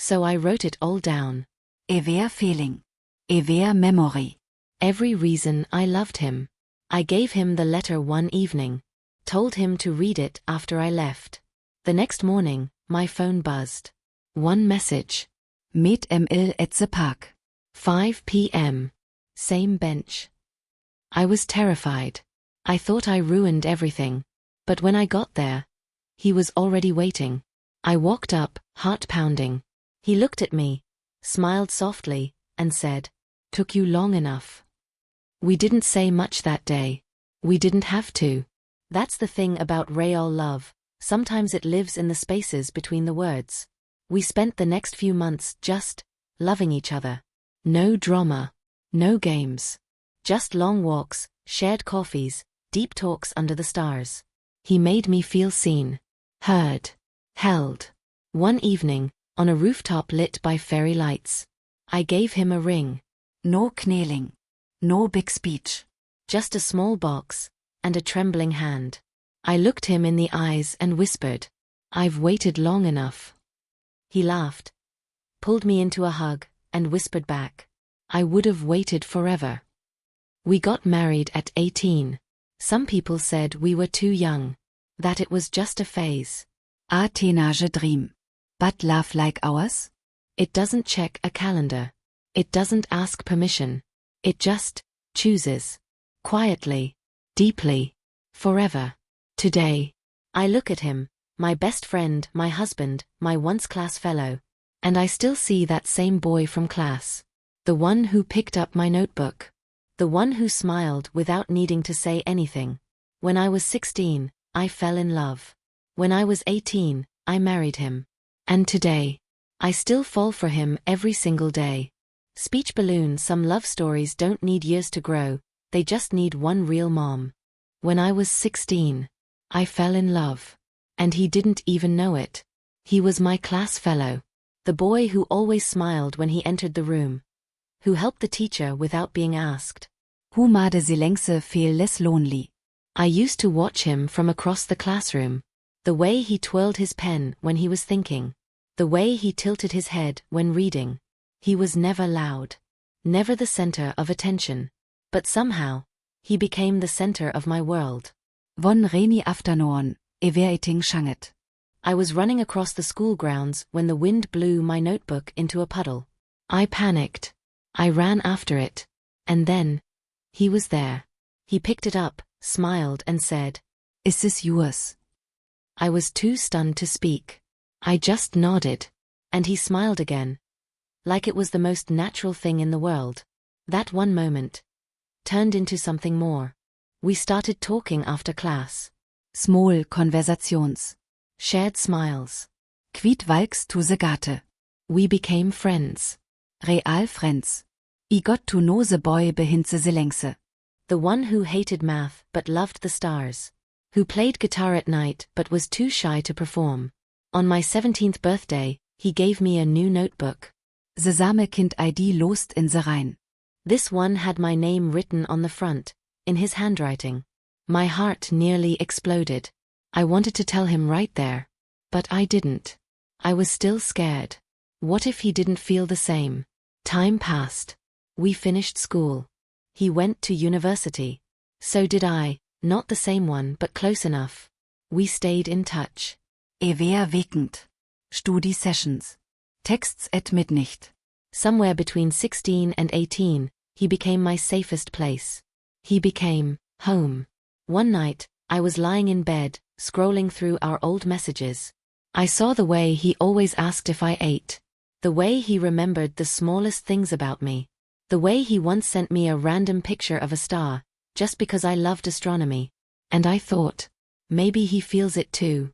So I wrote it all down. Evere feeling. Evere memory. Every reason I loved him. I gave him the letter one evening. Told him to read it after I left. The next morning, my phone buzzed. One message. Meet ML at the park. 5 p.m. Same bench. I was terrified. I thought I ruined everything. But when I got there, he was already waiting. I walked up, heart pounding. He looked at me, smiled softly, and said, "Took you long enough." We didn't say much that day. We didn't have to. That's the thing about real love. Sometimes it lives in the spaces between the words. We spent the next few months just loving each other. No drama. No games. Just long walks, shared coffees, deep talks under the stars. He made me feel seen, heard, held. One evening, on a rooftop lit by fairy lights, I gave him a ring. No kneeling. No big speech. Just a small box, and a trembling hand. I looked him in the eyes and whispered, "I've waited long enough." He laughed, pulled me into a hug, and whispered back, "I would have waited forever." We got married at 18. Some people said we were too young, that it was just a phase. A teenage dream. But love like ours? It doesn't check a calendar. It doesn't ask permission. It just chooses. Quietly. Deeply. Forever. Today. I look at him, my best friend, my husband, my once class fellow. And I still see that same boy from class. The one who picked up my notebook. The one who smiled without needing to say anything. When I was 16, I fell in love. When I was 18, I married him. And today, I still fall for him every single day. Speech balloon. Some love stories don't need years to grow, they just need one real mom. When I was 16, I fell in love. And he didn't even know it. He was my class fellow. The boy who always smiled when he entered the room. Who helped the teacher without being asked. Who made the längse feel less lonely. I used to watch him from across the classroom. The way he twirled his pen when he was thinking. The way he tilted his head when reading. He was never loud. Never the center of attention. But somehow, he became the center of my world. One rainy afternoon, evere eating shanget. I was running across the school grounds when the wind blew my notebook into a puddle. I panicked. I ran after it. And then, he was there. He picked it up, smiled and said, "Is this yours?" I was too stunned to speak. I just nodded. And he smiled again. Like it was the most natural thing in the world. That one moment turned into something more. We started talking after class. Small conversations. Shared smiles. Kviet valks to the gate. We became friends. Real friends. I got to know the boy behind the längse. The one who hated math but loved the stars. Who played guitar at night but was too shy to perform. On my 17th birthday, he gave me a new notebook. The same Kind ID lost in the Rhein. This one had my name written on the front, in his handwriting. My heart nearly exploded. I wanted to tell him right there. But I didn't. I was still scared. What if he didn't feel the same? Time passed. We finished school. He went to university. So did I, not the same one but close enough. We stayed in touch. Evere weekend. Studi sessions. Texts at midnight. Somewhere between 16 and 18, he became my safest place. He became home. One night, I was lying in bed, scrolling through our old messages. I saw the way he always asked if I ate. The way he remembered the smallest things about me. The way he once sent me a random picture of a star, just because I loved astronomy. And I thought, maybe he feels it too.